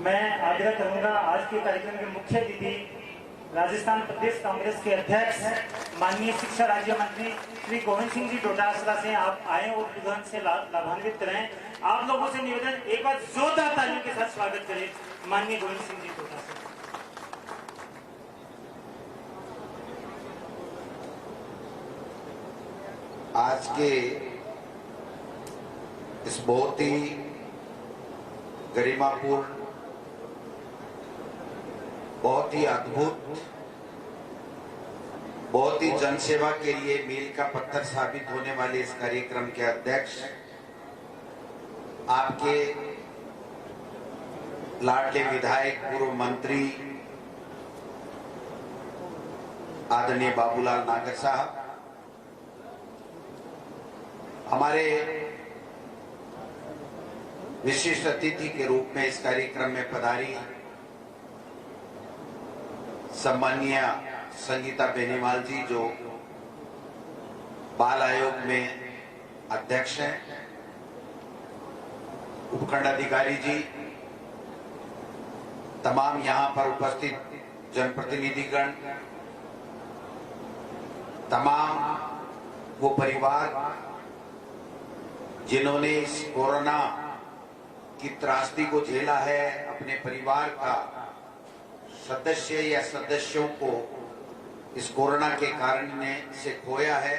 मैं आग्रह करूंगा आज के कार्यक्रम के मुख्य अतिथि राजस्थान प्रदेश कांग्रेस के अध्यक्ष माननीय शिक्षा राज्य मंत्री श्री गोविंद सिंह जी डोटासरा से आप आए और विधान से लाभान्वित करें। आप लोगों से निवेदन, एक बार जोरदार तालियों के साथ स्वागत करें माननीय गोविंद सिंह जी डोटासरा। आज के इस बहुत ही गरिमापूर्ण, बहुत ही अद्भुत, बहुत ही जनसेवा के लिए मील का पत्थर साबित होने वाले इस कार्यक्रम के अध्यक्ष आपके लाडले विधायक, पूर्व मंत्री आदरणीय बाबूलाल नागर साहब, हमारे विशिष्ट अतिथि के रूप में इस कार्यक्रम में पधारी सम्माननीय संगीता बेनीवाल जी, जो बाल आयोग में अध्यक्ष हैं, उपखंड अधिकारी जी, तमाम यहां पर उपस्थित जनप्रतिनिधिगण, तमाम वो परिवार जिन्होंने इस कोरोना की त्रासदी को झेला है, अपने परिवार का सदस्य या सदस्यों को इस कोरोना के कारण से खोया है,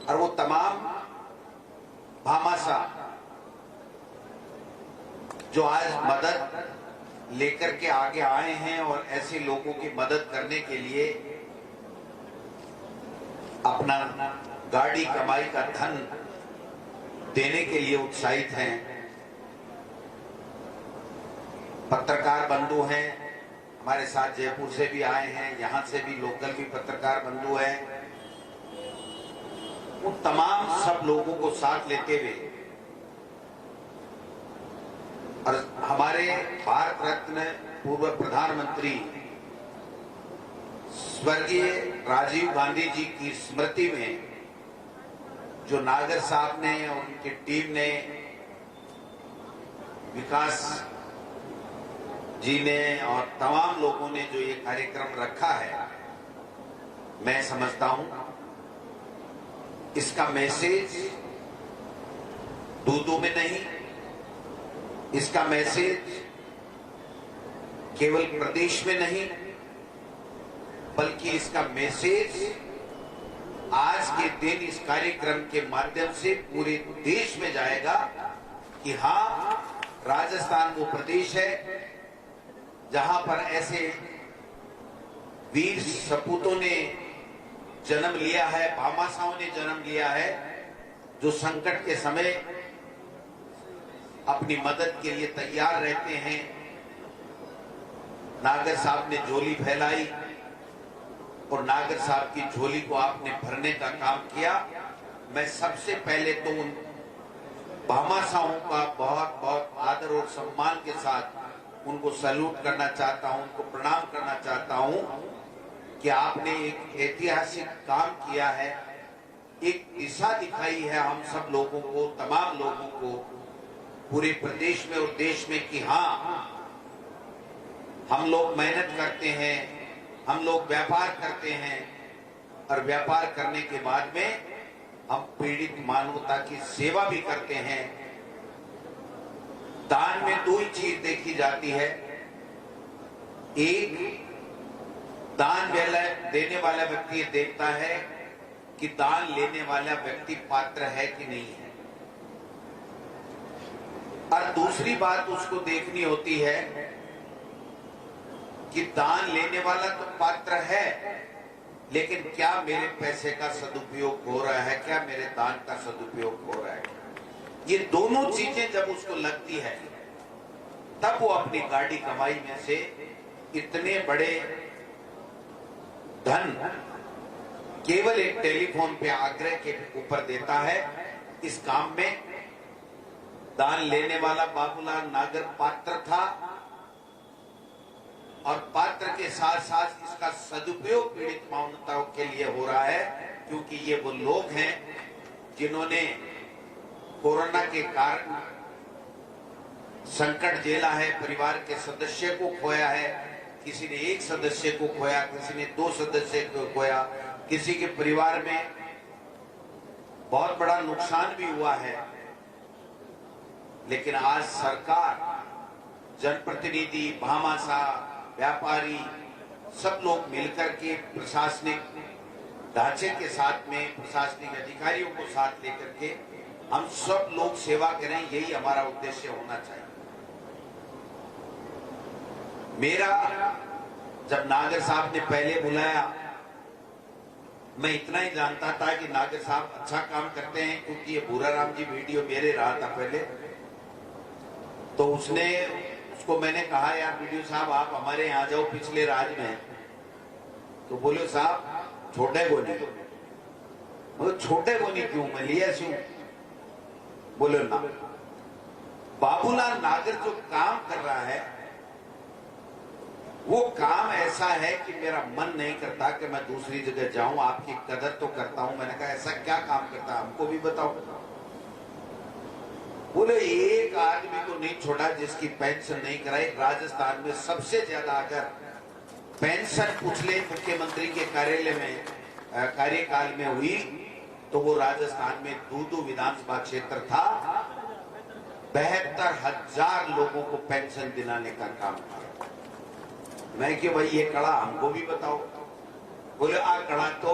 और वो तमाम भामाशाह जो आज मदद लेकर के आगे आए हैं और ऐसे लोगों की मदद करने के लिए अपना गाड़ी कमाई का धन देने के लिए उत्साहित हैं। पत्रकार बंधु हैं, हमारे साथ जयपुर से भी आए हैं, यहां से भी लोकल भी पत्रकार बंधु हैं। उन तमाम सब लोगों को साथ लेते हुए और हमारे भारत रत्न पूर्व प्रधानमंत्री स्वर्गीय राजीव गांधी जी की स्मृति में जो नागर साहब ने और उनकी टीम ने, विकास जी ने और तमाम लोगों ने जो ये कार्यक्रम रखा है, मैं समझता हूं इसका मैसेज दूधों में नहीं, इसका मैसेज केवल प्रदेश में नहीं, बल्कि इसका मैसेज आज के दिन इस कार्यक्रम के माध्यम से पूरे देश में जाएगा कि हाँ, राजस्थान वो प्रदेश है जहां पर ऐसे वीर सपूतों ने जन्म लिया है, भामाशाहों ने जन्म लिया है, जो संकट के समय अपनी मदद के लिए तैयार रहते हैं। नागर साहब ने झोली फैलाई और नागर साहब की झोली को आपने भरने का काम किया। मैं सबसे पहले तो उन भामाशाहों का बहुत बहुत आदर और सम्मान के साथ उनको सैल्यूट करना चाहता हूं, उनको प्रणाम करना चाहता हूं कि आपने एक ऐतिहासिक काम किया है, एक दिशा दिखाई है हम सब लोगों को, तमाम लोगों को पूरे प्रदेश में और देश में कि हाँ, हम लोग मेहनत करते हैं, हम लोग व्यापार करते हैं और व्यापार करने के बाद में हम पीड़ित मानवता की सेवा भी करते हैं। दान में दो ही चीज देखी जाती है, एक दान देने वाला व्यक्ति ये देखता है कि दान लेने वाला व्यक्ति पात्र है कि नहीं है, और दूसरी बात उसको देखनी होती है कि दान लेने वाला तो पात्र है, लेकिन क्या मेरे पैसे का सदुपयोग हो रहा है, क्या मेरे दान का सदुपयोग हो रहा है। ये दोनों चीजें जब उसको लगती है, तब वो अपनी गाड़ी कमाई में से इतने बड़े धन केवल एक टेलीफोन पे आग्रह के ऊपर देता है। इस काम में दान लेने वाला बाबूलाल नागर पात्र था, और पात्र के साथ साथ इसका सदुपयोग पीड़ित मानवताओं के लिए हो रहा है, क्योंकि ये वो लोग हैं जिन्होंने कोरोना के कारण संकट झेला है, परिवार के सदस्य को खोया है, किसी ने एक सदस्य को खोया, किसी ने 2 सदस्य को खोया, किसी के परिवार में बहुत बड़ा नुकसान भी हुआ है। लेकिन आज सरकार, जनप्रतिनिधि, भामाशाह, व्यापारी, सब लोग मिलकर के प्रशासनिक ढांचे के साथ में, प्रशासनिक अधिकारियों को साथ लेकर के हम सब लोग सेवा करें, यही हमारा उद्देश्य होना चाहिए। मेरा जब नागर साहब ने पहले बुलाया, मैं इतना ही जानता था कि नागर साहब अच्छा काम करते हैं, क्योंकि ये भूरा राम जी वीडियो मेरे रहा था पहले। तो उसको मैंने कहा, यार वीडियो साहब आप हमारे यहाँ जाओ पिछले राज में। तो बोले साहब छोटे को नहीं। बोले छोटे को नहीं क्यों, मैं लिया क्यों? बोले ना, बाबूलाल नागर जो काम कर रहा है वो काम ऐसा है कि मेरा मन नहीं करता कि मैं दूसरी जगह जाऊं। आपकी कदर तो करता हूं। मैंने कहा ऐसा क्या काम करता है, हमको भी बताओ। बोले एक आदमी को नहीं छोड़ा जिसकी पेंशन नहीं कराई। राजस्थान में सबसे ज्यादा अगर पेंशन पिछले मुख्यमंत्री के कार्यालय में कार्यकाल में हुई तो वो राजस्थान में दूदू विधानसभा क्षेत्र था। 72,000 लोगों को पेंशन दिलाने का काम किया। मैं कि भाई ये कड़ा हमको भी बताओ। बोले आ कड़ा तो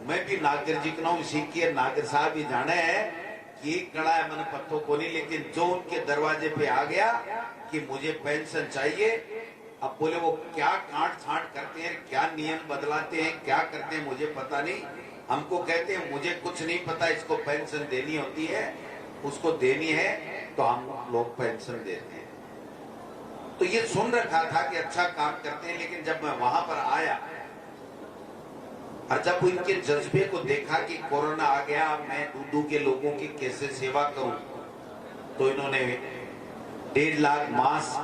मैं भी नागर जी का सीखिए, नागर साहब भी जाने हैं कि कड़ा है, मैंने पत्थों को नहीं। लेकिन जो उनके दरवाजे पे आ गया कि मुझे पेंशन चाहिए, अब बोले वो क्या काट छांट करते हैं, क्या नियम बदलाते हैं, क्या करते हैं मुझे पता नहीं। हमको कहते हैं मुझे कुछ नहीं पता, इसको पेंशन देनी होती है, उसको देनी है तो हम लोग पेंशन देते हैं। तो ये सुन रखा था कि अच्छा काम करते हैं। लेकिन जब मैं वहां पर आया और जब इनके जज्बे को देखा कि कोरोना आ गया, मैं दूदू के लोगों की कैसे सेवा करूं, तो इन्होंने 1.5 लाख मास्क,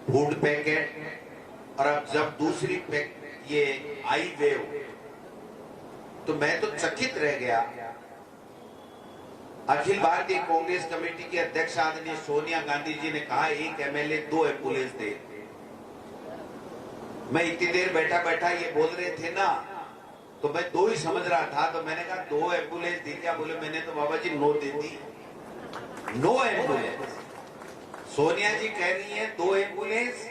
फूड पैकेट, और अब जब दूसरी ये आई वेव, तो मैं तो चकित रह गया। अखिल भारतीय कांग्रेस कमेटी के अध्यक्ष आदरणीय सोनिया गांधी जी ने कहा 1 MLA 2 एम्बुलेंस दे। मैं इतनी देर बैठा बैठा ये बोल रहे थे ना, तो मैं 2 ही समझ रहा था। तो मैंने कहा 2 एम्बुलेंस दी क्या? बोले मैंने तो बाबा जी 9 दे दी। 9 एम्बुलेंस सोनिया जी कह रही है 2 एम्बुलेंस,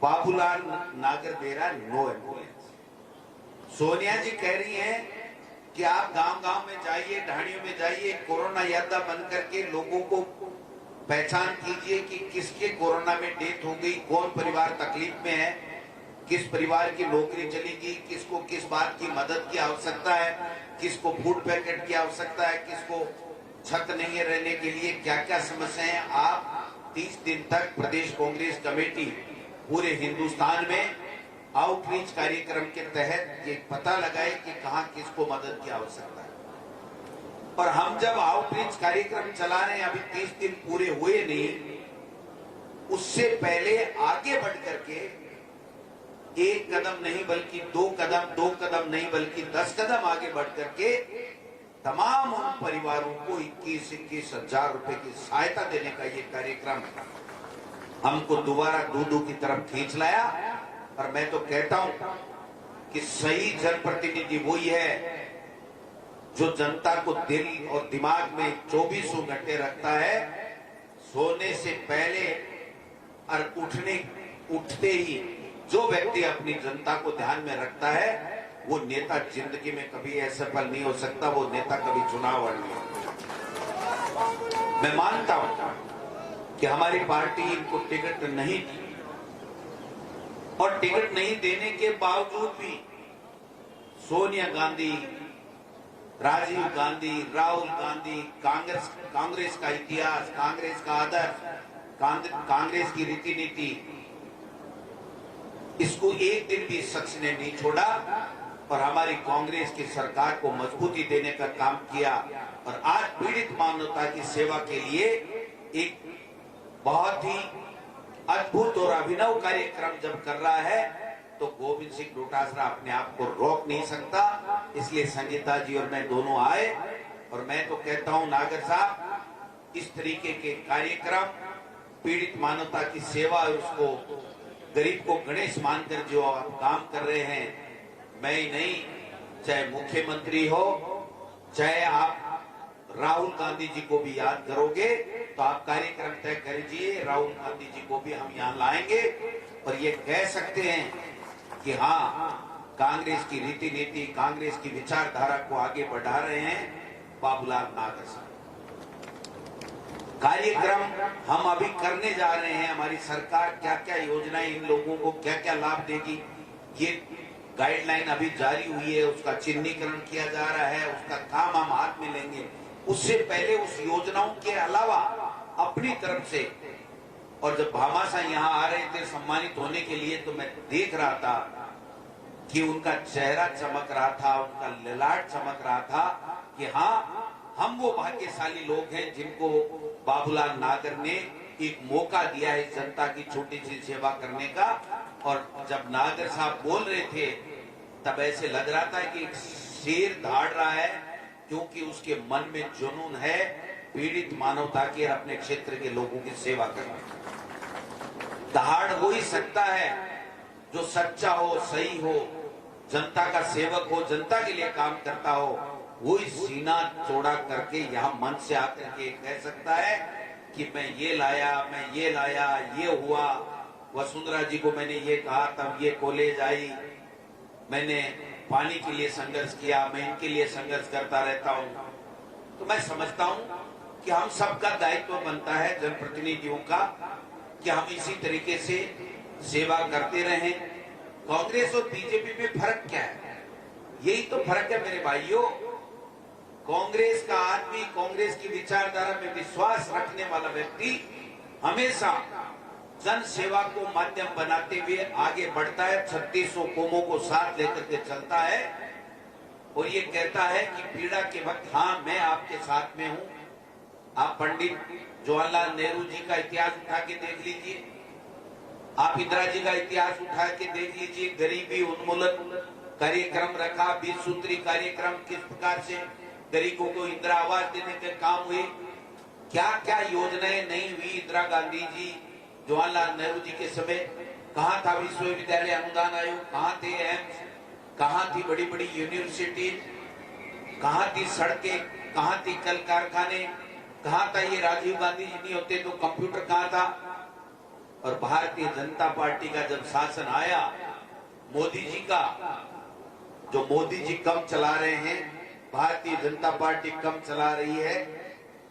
बाबूलाल नागर दे रहा 9 एम्बुलेंस। सोनिया जी कह रही है कि आप गांव गांव में जाइए, ढाणियों में जाइए, कोरोना योद्धा बन करके लोगों को पहचान कीजिए कि किसके कोरोना में डेथ हो गई, कौन परिवार तकलीफ में है, किस परिवार की नौकरी चलेगी, किसको किस बात की मदद की आवश्यकता है, किसको फूड पैकेट की आवश्यकता है, किसको छत नहीं है रहने के लिए, क्या क्या समस्या है। आप 30 दिन तक प्रदेश कांग्रेस कमेटी पूरे हिंदुस्तान में आउटरीच कार्यक्रम के तहत ये पता लगाए कि कहां किसको मदद की आवश्यकता है। और हम जब आउटरीच कार्यक्रम चला रहे हैं, अभी 30 दिन पूरे हुए नहीं, उससे पहले आगे बढ़ करके 1 कदम नहीं बल्कि 2 कदम, 2 कदम नहीं बल्कि 10 कदम आगे बढ़ करके तमाम उन परिवारों को 21-21 हजार रुपए की सहायता देने का ये कार्यक्रम हमको दोबारा दूदू की तरफ खींच लाया। और मैं तो कहता हूं कि सही जनप्रतिनिधि वही है जो जनता को दिल और दिमाग में 24 घंटे रखता है। सोने से पहले और उठते ही जो व्यक्ति अपनी जनता को ध्यान में रखता है, वो नेता जिंदगी में कभी असफल नहीं हो सकता, वो नेता कभी चुनाव नहीं हो। मैं मानता हूं कि हमारी पार्टी इनको टिकट नहीं दी, और टिकट नहीं देने के बावजूद भी सोनिया गांधी, राजीव गांधी, राहुल गांधी, कांग्रेस का इतिहास, कांग्रेस का आदर्श, कांग्रेस की रीति नीति, इसको एक दिन भी शख्स ने नहीं छोड़ा और हमारी कांग्रेस की सरकार को मजबूती देने का काम किया। और आज पीड़ित मानवता की सेवा के लिए एक बहुत ही अद्भुत और अभिनव कार्यक्रम जब कर रहा है, तो गोविंद सिंह डोटासरा अपने आप को रोक नहीं सकता। इसलिए संगीता जी और मैं दोनों आए, और मैं तो कहता हूं नागर साहब, इस तरीके के कार्यक्रम पीड़ित मानवता की सेवा और उसको गरीब को गणेश मानकर जो आप काम कर रहे हैं, मैं ही नहीं, चाहे मुख्यमंत्री हो, चाहे आप राहुल गांधी जी को भी याद करोगे तो आप कार्यक्रम तय करिए, राहुल गांधी जी को भी हम यहाँ लाएंगे और ये कह सकते हैं कि हाँ, कांग्रेस की रीति नीति, कांग्रेस की विचारधारा को आगे बढ़ा रहे हैं बाबूलाल नागर साहब। कार्यक्रम हम अभी करने जा रहे हैं, हमारी सरकार क्या क्या योजनाएं इन लोगों को क्या क्या लाभ देगी, ये गाइडलाइन अभी जारी हुई है, उसका चिन्हीकरण किया जा रहा है, उसका काम हम हाथ में लेंगे। उससे पहले उस योजनाओं के अलावा अपनी तरफ से, और जब भामाशाह यहाँ आ रहे थे सम्मानित होने के लिए, तो मैं देख रहा था कि उनका चेहरा चमक रहा था, उनका ललाट चमक रहा था कि हाँ, हम वो भाग्यशाली लोग हैं जिनको बाबूलाल नागर ने एक मौका दिया है जनता की छोटी सी सेवा करने का। और जब नागर साहब बोल रहे थे तब ऐसे लग रहा था कि एक शेर दहाड़ रहा है, क्योंकि उसके मन में जुनून है पीड़ित मानवता की और अपने क्षेत्र के लोगों की सेवा करना। दहाड़ हो ही सकता है जो सच्चा हो, सही हो, जनता का सेवक हो, जनता के लिए काम करता हो, वो इस सीना चौड़ा करके यहाँ मन से आकर के कह सकता है कि मैं ये लाया, मैं ये लाया, ये हुआ। वसुंधरा जी को मैंने ये कहा, तब ये कॉलेज आई, मैंने पानी के लिए संघर्ष किया, मैं इनके लिए संघर्ष करता रहता हूँ। तो मैं समझता हूँ कि हम सबका दायित्व बनता है जनप्रतिनिधियों का कि हम इसी तरीके से सेवा करते रहें। कांग्रेस और बीजेपी में फर्क क्या है? यही तो फर्क है मेरे भाइयों। कांग्रेस का आदमी, कांग्रेस की विचारधारा में विश्वास रखने वाला व्यक्ति हमेशा जन सेवा को माध्यम बनाते हुए आगे बढ़ता है, 3600 कौमों को साथ लेकर के चलता है और ये कहता है कि पीड़ा के वक्त हाँ, मैं आपके साथ में हूं। आप पंडित जवाहरलाल नेहरू जी का इतिहास उठा के देख लीजिए, आप इंदिरा जी का इतिहास उठा के देख लीजिए, गरीबी उन्मूलन कार्यक्रम रखा, 20 सूत्री कार्यक्रम, किस प्रकार से गरीबों को इंदिरा आवास देने के काम हुए, क्या क्या योजनाएं नहीं हुई इंदिरा गांधी जी जवाहरलाल नेहरू जी के समय। कहाँ था विश्वविद्यालय अनुदान आयोग, कहाँ थे एम्स, कहाँ थी बड़ी बड़ी यूनिवर्सिटी, कहाँ थी सड़कें, कहाँ थी कल कारखाने, कहाँ था ये राजीव गांधी जी नहीं होते तो कंप्यूटर कहाँ था। और भारतीय जनता पार्टी का जब शासन आया, मोदी जी का, जो मोदी जी कम चला रहे हैं, भारतीय जनता पार्टी कम चला रही है,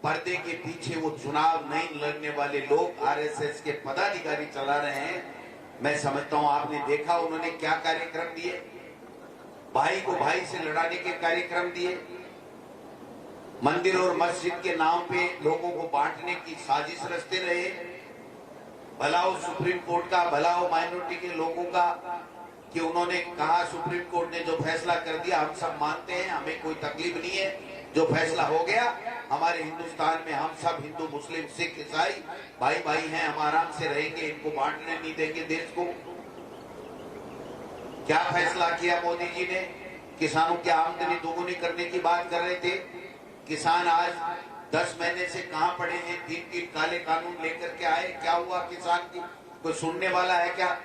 पर्दे के पीछे वो चुनाव नहीं लड़ने वाले लोग, आरएसएस के पदाधिकारी चला रहे हैं। मैं समझता हूं आपने देखा उन्होंने क्या कार्यक्रम दिए, भाई को भाई से लड़ाने के कार्यक्रम दिए, मंदिर और मस्जिद के नाम पे लोगों को बांटने की साजिश रचते रहे। भला हो सुप्रीम कोर्ट का, भला हो माइनॉरिटी के लोगों का, कि उन्होंने कहा सुप्रीम कोर्ट ने जो फैसला कर दिया हम सब मानते हैं, हमें कोई तकलीफ नहीं है, जो फैसला हो गया हमारे हिंदुस्तान में हम सब हिंदू मुस्लिम सिख ईसाई भाई भाई हैं, हम आराम से रहेंगे, इनको बांटने नहीं देंगे देश को। क्या फैसला किया मोदी जी ने? किसानों की आमदनी दोगुनी करने की बात कर रहे थे। किसान आज 10 महीने से कहां पड़े हैं, 3-3 काले कानून लेकर के आए, क्या हुआ किसान की? कोई सुनने वाला है क्या?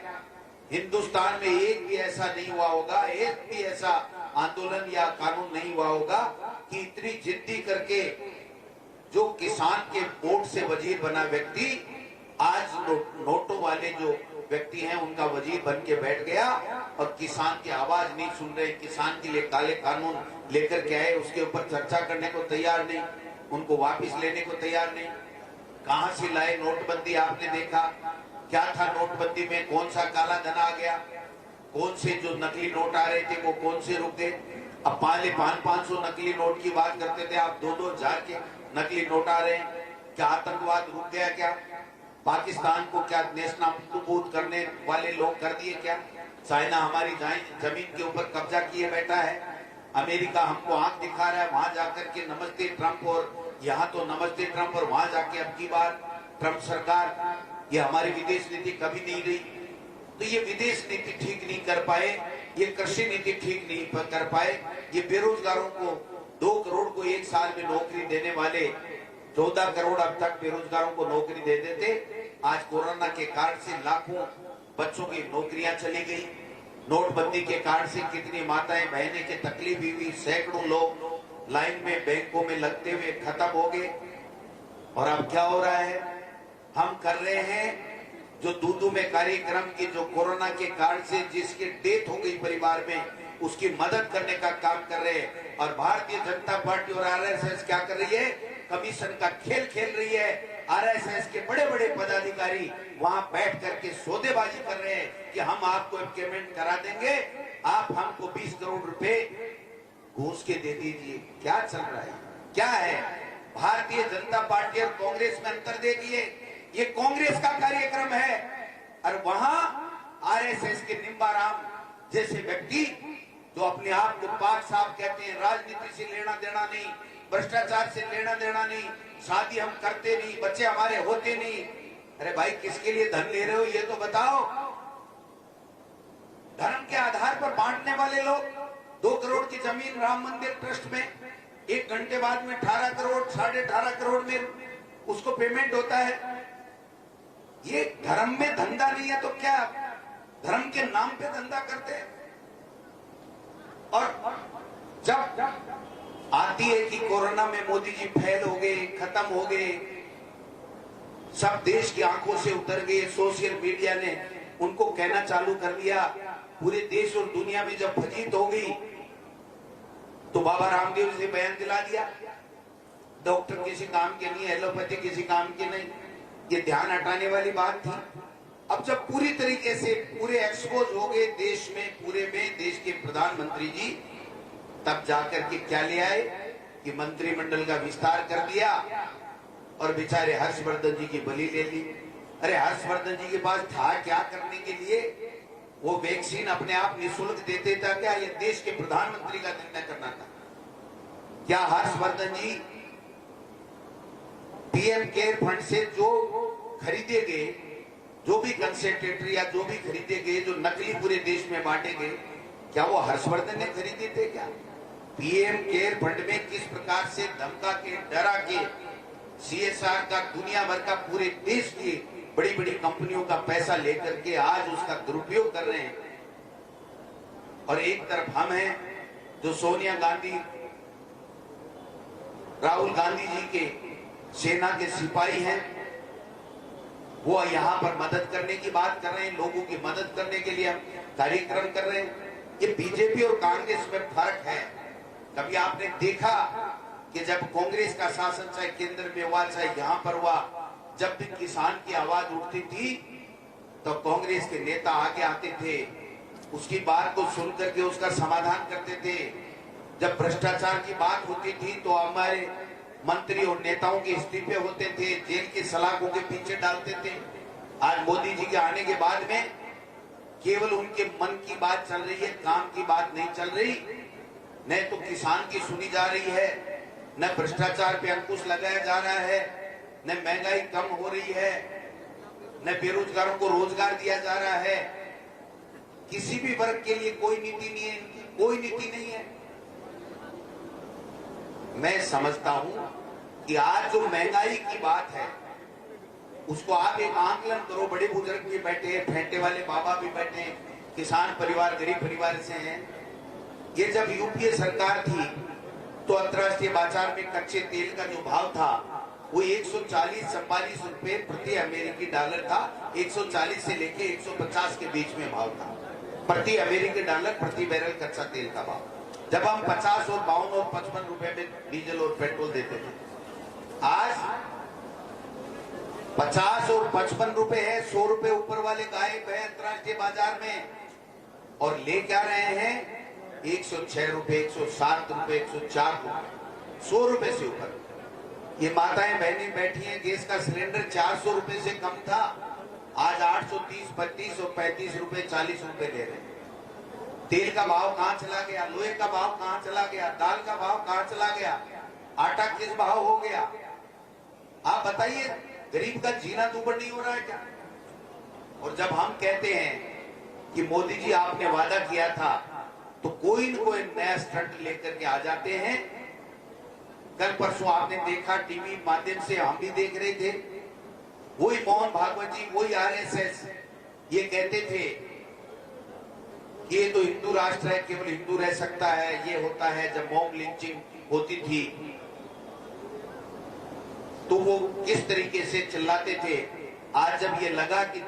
हिंदुस्तान में एक भी ऐसा नहीं हुआ होगा, एक भी ऐसा आंदोलन या कानून नहीं हुआ होगा कि इतनी जिद्दी करके जो किसान के वोट से वजीर बना व्यक्ति आज नोटों वाले जो व्यक्ति हैं उनका वजीर बन के बैठ गया और किसान की आवाज नहीं सुन रहे, किसान के लिए काले कानून लेकर के आए, उसके ऊपर चर्चा करने को तैयार नहीं, उनको वापस लेने को तैयार नहीं। कहां से लाए नोटबंदी? आपने देखा क्या था नोटबंदी में? कौन सा काला धन आ गया? कौन से जो नकली नोट आ रहे थे वो कौन से रुक गए? अब 500 नकली नोट की बात करते थे, आप 2-2 हजार के नकली नोट आ रहे हैं। क्या आतंकवाद रुक गया? क्या पाकिस्तान को क्या नेस्तनाबूद करने वाले लोग कर दिए? क्या चाइना हमारी जमीन के ऊपर कब्जा किए बैठा है? अमेरिका हमको आंख दिखा रहा है, वहां जाकर के नमस्ते ट्रंप, और यहाँ तो नमस्ते ट्रंप, और वहां जाके अब की बार ट्रंप सरकार। ये हमारी विदेश नीति कभी नहीं रही। तो ये विदेश नीति ठीक नहीं कर पाए, ये कृषि नीति ठीक नहीं कर पाए, ये बेरोजगारों को 2 करोड़ को 1 साल में नौकरी देने वाले 14 करोड़ अब तक बेरोजगारों को नौकरी दे देते, आज कोरोना के कारण से लाखों बच्चों की नौकरियां चली गई, नोटबंदी के कारण से कितनी माताएं बहनें की तकलीफ हुई, सैकड़ों लोग लाइन में बैंकों में लगते हुए खत्म हो गए। और अब क्या हो रहा है, हम कर रहे हैं जो दूदू में कार्यक्रम की, जो कोरोना के कारण से जिसकी डेथ हो गई परिवार में, उसकी मदद करने का काम कर रहे हैं। और भारतीय जनता पार्टी और आरएसएस क्या कर रही है, कमीशन का खेल खेल रही है। आरएसएस के बड़े बड़े पदाधिकारी वहां बैठ करके सौदेबाजी कर रहे हैं कि हम आपको पेमेंट करा देंगे, आप हमको 20 करोड़ रुपए घूस के दे दीजिए। क्या चल रहा है, क्या है? भारतीय जनता पार्टी और कांग्रेस में अंतर देखिए, ये कांग्रेस का कार्यक्रम है और वहां आरएसएस के निम्बाराम जैसे व्यक्ति जो अपने आप को पाक साफ कहते हैं, राजनीति से लेना देना नहीं, भ्रष्टाचार से लेना देना नहीं, शादी हम करते नहीं, बच्चे हमारे होते नहीं। अरे भाई, किसके लिए धन ले रहे हो ये तो बताओ। धर्म के आधार पर बांटने वाले लोग 2 करोड़ की जमीन राम मंदिर ट्रस्ट में 1 घंटे बाद में 18 करोड़ 18.5 करोड़ में उसको पेमेंट होता है। ये धर्म में धंधा नहीं है तो क्या धर्म के नाम पे धंधा करते हैं? और जब आती है कि कोरोना में मोदी जी फेल हो गए, खत्म हो गए, सब देश की आंखों से उतर गए, सोशल मीडिया ने उनको कहना चालू कर दिया, पूरे देश और दुनिया में जब फजीत हो गई तो बाबा रामदेव से बयान दिला दिया, डॉक्टर किसी काम के नहीं, एलोपैथी किसी काम के नहीं। ये ध्यान हटाने वाली बात थी। अब जब पूरी तरीके से पूरे एक्सपोज हो गए देश में, पूरे में देश के प्रधानमंत्री जी, तब जाकर के क्या ले आए कि मंत्रिमंडल का विस्तार कर दिया और बेचारे हर्षवर्धन जी की बलि ले ली। अरे हर्षवर्धन जी के पास था क्या करने के लिए? वो वैक्सीन अपने आप निःशुल्क देते था क्या? ये देश के प्रधानमंत्री का निर्णय करना था क्या? हर्षवर्धन जी पीएम केयर फंड से जो खरीदे गए, जो भी कंसेंट्रेटर या जो भी खरीदे गए, जो नकली पूरे देश में बांटे गए, क्या वो हर्षवर्धन ने खरीदे थे क्या? पीएम केयर फंड में किस प्रकार से धमका के, डरा के, सीएसआर का दुनिया भर का पूरे देश की बड़ी बड़ी कंपनियों का पैसा लेकर के आज उसका दुरुपयोग कर रहे हैं। और एक तरफ हम हैं जो सोनिया गांधी, राहुल गांधी जी के सेना के सिपाही हैं, वो यहाँ पर मदद करने की बात कर रहे हैं, लोगों की मदद करने के लिए हम कार्यक्रम कर रहे हैं। ये बीजेपी और कांग्रेस में फर्क है। कभी आपने देखा कि जब कांग्रेस का शासन चाहे केंद्र में हुआ चाहे यहाँ पर हुआ, जब भी किसान की आवाज उठती थी तो कांग्रेस के नेता आगे आते थे, उसकी बात को सुन करके उसका समाधान करते थे। जब भ्रष्टाचार की बात होती थी तो हमारे मंत्री और नेताओं के इस्तीफे होते थे, जेल के सलाखों के पीछे डालते थे। आज मोदी जी के आने के बाद में केवल उनके मन की बात चल रही है, काम की बात नहीं चल रही। न तो किसान की सुनी जा रही है, न भ्रष्टाचार पे अंकुश लगाया जा रहा है, न महंगाई कम हो रही है, न बेरोजगारों को रोजगार दिया जा रहा है। किसी भी वर्ग के लिए कोई नीति नहीं है, कोई नीति नहीं है। मैं समझता हूं कि आज जो महंगाई की बात है उसको आप एक आंकलन करो। बड़े बुजुर्ग भी बैठे हैं, फेंटे वाले बाबा भी बैठे हैं, किसान परिवार, गरीब परिवार से हैं। ये जब यूपीए सरकार थी तो अंतर्राष्ट्रीय बाजार में कच्चे तेल का जो भाव था वो 140-44 रुपए प्रति अमेरिकी डॉलर था। 140 से लेके 150 के बीच में भाव था प्रति अमेरिकी डॉलर प्रति बैरल कच्चा तेल का भाव। जब हम 50 और 52 और 55 रुपए में डीजल और पेट्रोल देते थे, आज 50 और 55 रुपए है। 100 रुपए ऊपर वाले गायब है अंतर्राष्ट्रीय बाजार में, और ले क्या रहे हैं 106 रुपए, 107 रुपए, 104 रुपए, 100 रुपए से ऊपर। ये माताएं बहनें बैठी हैं, गैस का सिलेंडर 400 रुपए से कम था, आज 830, 32 और 35 रुपए 40 रुपए ले रहे हैं। तेल का भाव कहां चला गया, लोहे का भाव कहां चला गया, दाल का भाव कहां चला गया, आटा किस भाव हो गया? आप बताइए, गरीब का जीना दुभर नहीं हो रहा है क्या? और जब हम कहते हैं कि मोदी जी आपने वादा किया था, तो कोई न कोई नया स्टंट लेकर के आ जाते हैं। कल परसों आपने देखा टीवी माध्यम से, हम भी देख रहे थे वही मोहन भागवत जी, वही आरएसएस ये कहते थे कि ये तो हिंदू राष्ट्र है, केवल हिंदू रह सकता है, ये होता है। जब मॉब लिंचिंग होती थी तो वो किस तरीके से चिल्लाते थे। आज जब ये लगा कि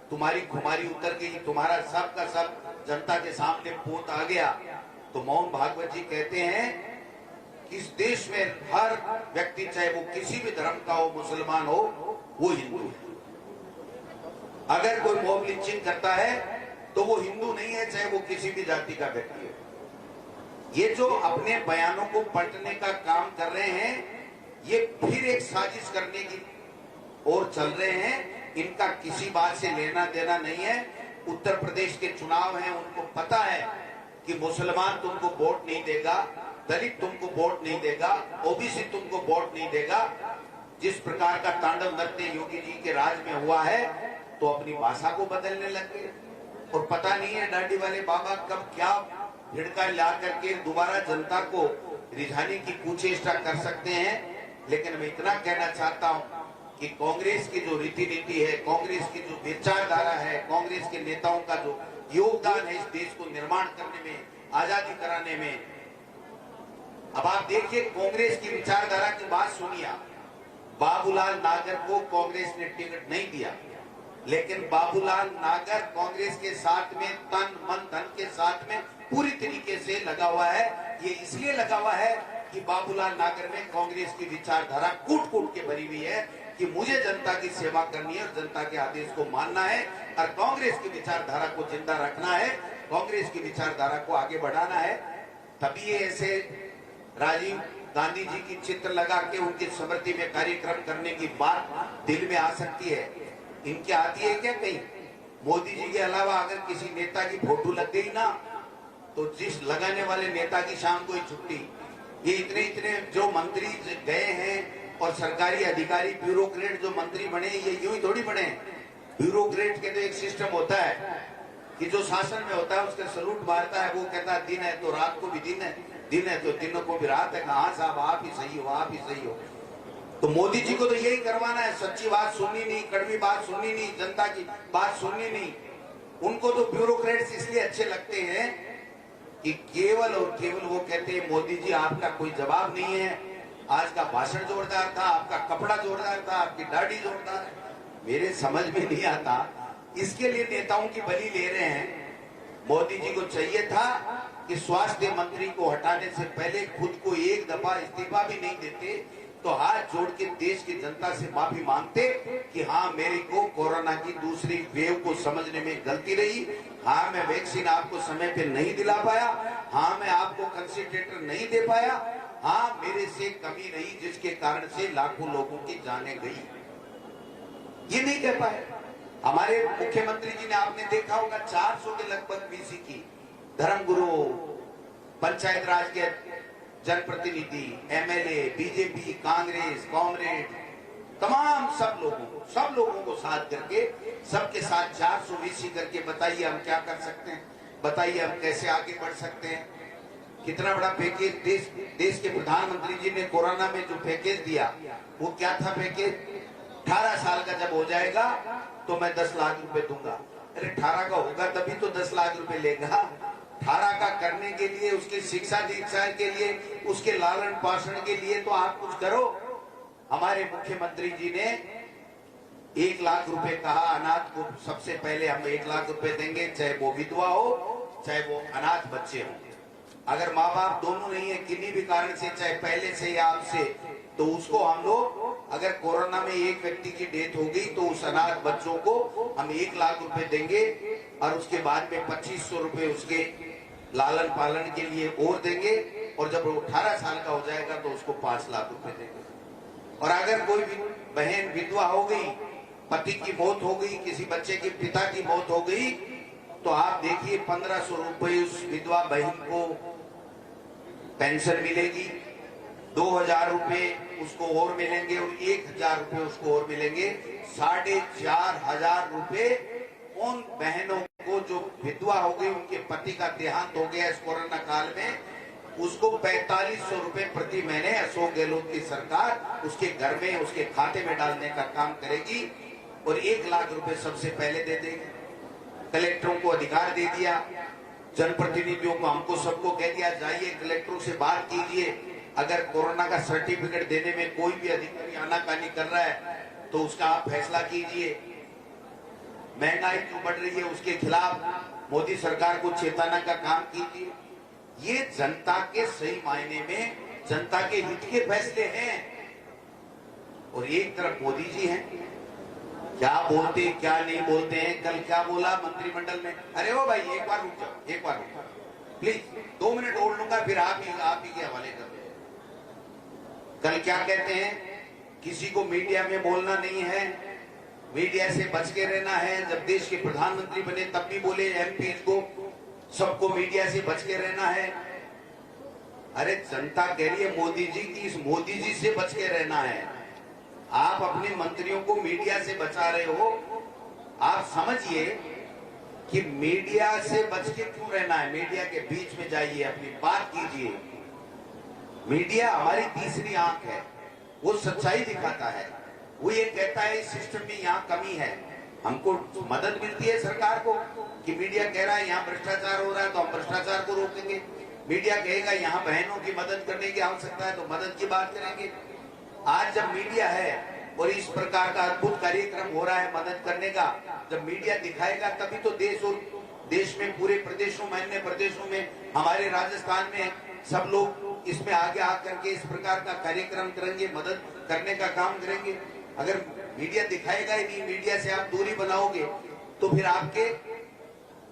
तुम्हारी खुमारी उतर गई, तुम्हारा सब का सब जनता के सामने पोत आ गया, तो मोहन भागवत जी कहते हैं कि इस देश में हर व्यक्ति, चाहे वो किसी भी धर्म का हो, मुसलमान हो, वो हिंदू है। अगर कोई मॉब लिंचिंग करता है तो वो हिंदू नहीं है, चाहे वो किसी भी जाति का व्यक्ति हो। ये जो अपने बयानों को पलटने का काम कर रहे हैं, ये फिर एक साजिश करने की ओर चल रहे हैं। इनका किसी बात से लेना देना नहीं है। उत्तर प्रदेश के चुनाव हैं, उनको पता है कि मुसलमान तुमको वोट नहीं देगा, दलित तुमको वोट नहीं देगा, ओबीसी तुमको वोट नहीं देगा। जिस प्रकार का तांडव नृत्य योगी जी के राज में हुआ है, तो अपनी भाषा को बदलने लग गए। और पता नहीं है दाढ़ी वाले बाबा कब क्या भिड़का ला करके दोबारा जनता को रिझाने की कुचेष्टा कर सकते हैं। लेकिन मैं इतना कहना चाहता हूं कि कांग्रेस की जो रीति नीति है, कांग्रेस की जो विचारधारा है, कांग्रेस के नेताओं का जो योगदान है इस देश को निर्माण करने में, आजादी कराने में। अब आप देखिए, कांग्रेस की विचारधारा की बात सुनिए। बाबूलाल नागर को कांग्रेस ने टिकट नहीं दिया, लेकिन बाबूलाल नागर कांग्रेस के साथ में तन मन धन के साथ में पूरी तरीके से लगा हुआ है। ये इसलिए लगा हुआ है कि बाबूलाल नागर में कांग्रेस की विचारधारा कूट कूट के भरी हुई है कि मुझे जनता की सेवा करनी है और जनता के आदेश को मानना है और कांग्रेस की विचारधारा को जिंदा रखना है, कांग्रेस की विचारधारा को आगे बढ़ाना है। तभी ये ऐसे राजीव गांधी जी की चित्र लगा के उनकी स्मृति में कार्यक्रम करने की बात दिल में आ सकती है। इनकी आती है क्या कहीं? मोदी जी के अलावा अगर किसी नेता की फोटो लग गई ना, तो जिस लगाने वाले नेता की शाम को ही छुट्टी। ये इतने इतने जो मंत्री गए हैं और सरकारी अधिकारी ब्यूरोक्रेट जो मंत्री बने, ये यूं ही थोड़ी बने। ब्यूरोक्रेट के तो एक सिस्टम होता है कि जो शासन में होता है उसका सलूट मारता है, वो कहता है दिन है तो रात को भी दिन है, दिन है तो दिनों को भी रात है। हाँ साहब, आप ही सही हो, आप ही सही हो। तो मोदी जी को तो यही करवाना है, सच्ची बात सुननी नहीं, कड़वी बात सुननी नहीं, जनता की बात सुननी नहीं। उनको तो ब्यूरोक्रेट्स इसलिए अच्छे लगते हैं कि केवल और केवल वो कहते हैं मोदी जी आपका कोई जवाब नहीं है, आज का भाषण जोरदार था, आपका कपड़ा जोरदार था, आपकी दाढ़ी जोरदार है। मेरे समझ में नहीं आता, इसके लिए नेताओं की बलि ले रहे हैं। मोदी जी को चाहिए था कि स्वास्थ्य मंत्री को हटाने से पहले खुद को एक दफा इस्तीफा भी नहीं देते, तो हाथ जोड़ के देश की जनता से माफी मांगते कि हाँ, मेरे को कोरोना की दूसरी वेव को समझने में गलती रही, हाँ मैं वैक्सीन आपको समय पे नहीं दिला पाया, हाँ मैं आपको कंसंट्रेटर नहीं दे पाया, हाँ मेरे से कमी रही जिसके कारण से लाखों लोगों की जानें गई। ये नहीं कह पाए। हमारे मुख्यमंत्री जी ने, आपने देखा होगा, 400 के लगभग बीसी की धर्मगुरु, पंचायत राज के जनप्रतिनिधि, एमएलए, बीजेपी, कांग्रेस, कॉमरेड, तमाम सब लोगों को साथ करके सबके साथ 400 वीसी करके बताइए हम क्या कर सकते हैं, बताइए हम कैसे आगे बढ़ सकते हैं। कितना बड़ा पैकेज देश के प्रधानमंत्री जी ने कोरोना में जो पैकेज दिया, वो क्या था पैकेज? 18 साल का जब हो जाएगा तो मैं 10 लाख रुपए दूंगा। अरे 18 का होगा तभी तो 10 लाख रुपए लेगा। 18 का करने के लिए, उसकी शिक्षा दीक्षा के लिए, उसके लालन पालन के लिए तो आप कुछ करो। हमारे मुख्यमंत्री जी ने 1 लाख रुपए कहा अनाथ को, सबसे पहले हम 1 लाख रुपए देंगे, चाहे वो विधवा हो चाहे वो अनाथ बच्चे हो। अगर माँ बाप दोनों नहीं है किन्हीं भी कारण से, चाहे पहले से या आपसे, तो उसको हम लोग, अगर कोरोना में एक व्यक्ति की डेथ हो गई तो उस अनाथ बच्चों को हम 1 लाख रुपए देंगे और उसके बाद में 2500 रुपए उसके लालन पालन के लिए और देंगे, और जब वो 18 साल का हो जाएगा तो उसको 5 लाख रुपए देंगे। और अगर कोई बहन विधवा हो गई, पति की मौत हो गई, किसी बच्चे के पिता की मौत हो गई, तो आप देखिए 1500 रुपए उस विधवा बहन को पेंशन मिलेगी, 2000 रुपए उसको और मिलेंगे और 1000 रुपए उसको और मिलेंगे। 4500 रुपए उन बहनों को जो विधवा हो गई, उनके पति का देहांत हो गया इस कोरोना काल में, उसको 4500 रुपए प्रति महीने अशोक गहलोत की सरकार उसके घर में, उसके खाते में डालने का काम करेगी। और 1 लाख रुपए सबसे पहले दे देंगे। कलेक्टरों को अधिकार दे दिया, जनप्रतिनिधियों को, हमको सबको कह दिया जाइए कलेक्टरों से बात कीजिए, अगर कोरोना का सर्टिफिकेट देने में कोई भी अधिकारी आनाकानी कर रहा है तो उसका आप फैसला कीजिए। महंगाई जो बढ़ रही है उसके खिलाफ मोदी सरकार को चेताना का काम कीजिए। ये जनता के सही मायने में जनता के हित के फैसले हैं। और एक तरफ मोदी जी हैं, क्या बोलते हैं क्या नहीं बोलते हैं। कल क्या बोला मंत्रिमंडल में, अरे ओ भाई एक बार रुक जाओ, एक बार रुक जाओ प्लीज, 2 मिनट और लूंगा फिर आप ही के हवाले कर दो। कल क्या कहते हैं, किसी को मीडिया में बोलना नहीं है, मीडिया से बच के रहना है। जब देश के प्रधानमंत्री बने तब भी बोले एमपी को सबको मीडिया से बच के रहना है। अरे जनता कह रही है मोदी जी की, इस मोदी जी से बच के रहना है। आप अपने मंत्रियों को मीडिया से बचा रहे हो। आप समझिए कि मीडिया से बच के क्यों रहना है। मीडिया के बीच में जाइए, अपनी बात कीजिए। मीडिया हमारी तीसरी आंख है, वो सच्चाई दिखाता है। वो ये कहता है इस सिस्टम में यहाँ कमी है। हमको मदद मिलती है सरकार को कि मीडिया कह रहा है यहाँ भ्रष्टाचार हो रहा है तो हम भ्रष्टाचार को रोकेंगे। मीडिया कहेगा यहाँ बहनों की मदद करने की आवश्यकता है तो मदद की बात करेंगे। आज जब मीडिया है और इस प्रकार का अद्भुत कार्यक्रम हो रहा है मदद करने का, जब मीडिया दिखाएगा तभी तो देश और देश में पूरे प्रदेशों में, अन्य प्रदेशों में, हमारे राजस्थान में सब लोग इसमें आगे आकर के इस प्रकार का कार्यक्रम करेंगे, मदद करने का काम करेंगे। अगर मीडिया दिखाएगा ही नहीं, मीडिया से आप दूरी बनाओगे तो फिर आपके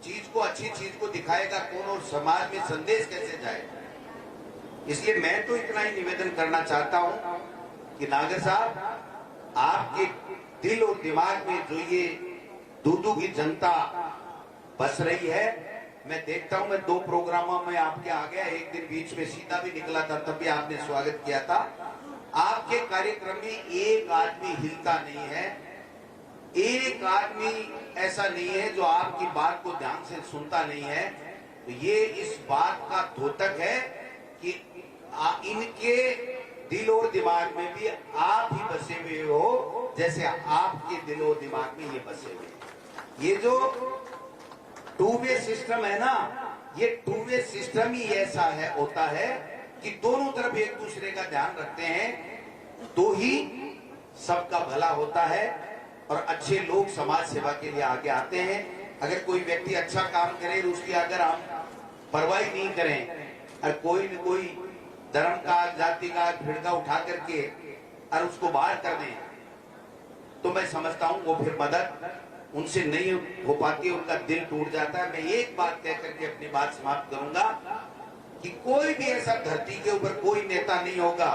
चीज को, अच्छी चीज को दिखाएगा कौन और समाज में संदेश कैसे जाएगा। इसलिए मैं तो इतना ही निवेदन करना चाहता हूं कि नागर साहब, आपके दिल और दिमाग में जो ये दूदू की जनता बस रही है, मैं देखता हूं। मैं 2 प्रोग्रामों में आपके आ गया, एक दिन बीच में सीधा भी निकला था, तब भी आपने स्वागत किया था। आपके कार्यक्रम में एक आदमी हिलता नहीं है, एक आदमी ऐसा नहीं है जो आपकी बात को ध्यान से सुनता नहीं है। तो ये इस बात का द्योतक है कि इनके दिल और दिमाग में भी आप ही बसे हुए हो, जैसे आपके दिल और दिमाग में ये बसे हुए। ये जो 2 वे सिस्टम है ना, ये 2 वे सिस्टम ही ऐसा है, होता है कि दोनों तरफ एक दूसरे का ध्यान रखते हैं तो ही सबका भला होता है और अच्छे लोग समाज सेवा के लिए आगे आते हैं। अगर कोई व्यक्ति अच्छा काम करे, उसकी अगर हम परवाही नहीं करें और कोई न कोई धर्म का, जाति का भिड़का उठा करके और उसको बाहर कर दें, तो मैं समझता हूं वो फिर मदद उनसे नहीं हो पाती, उनका दिल टूट जाता है। मैं एक बात कह करके अपनी बात समाप्त करूंगा कि कोई भी ऐसा धरती के ऊपर कोई नेता नहीं होगा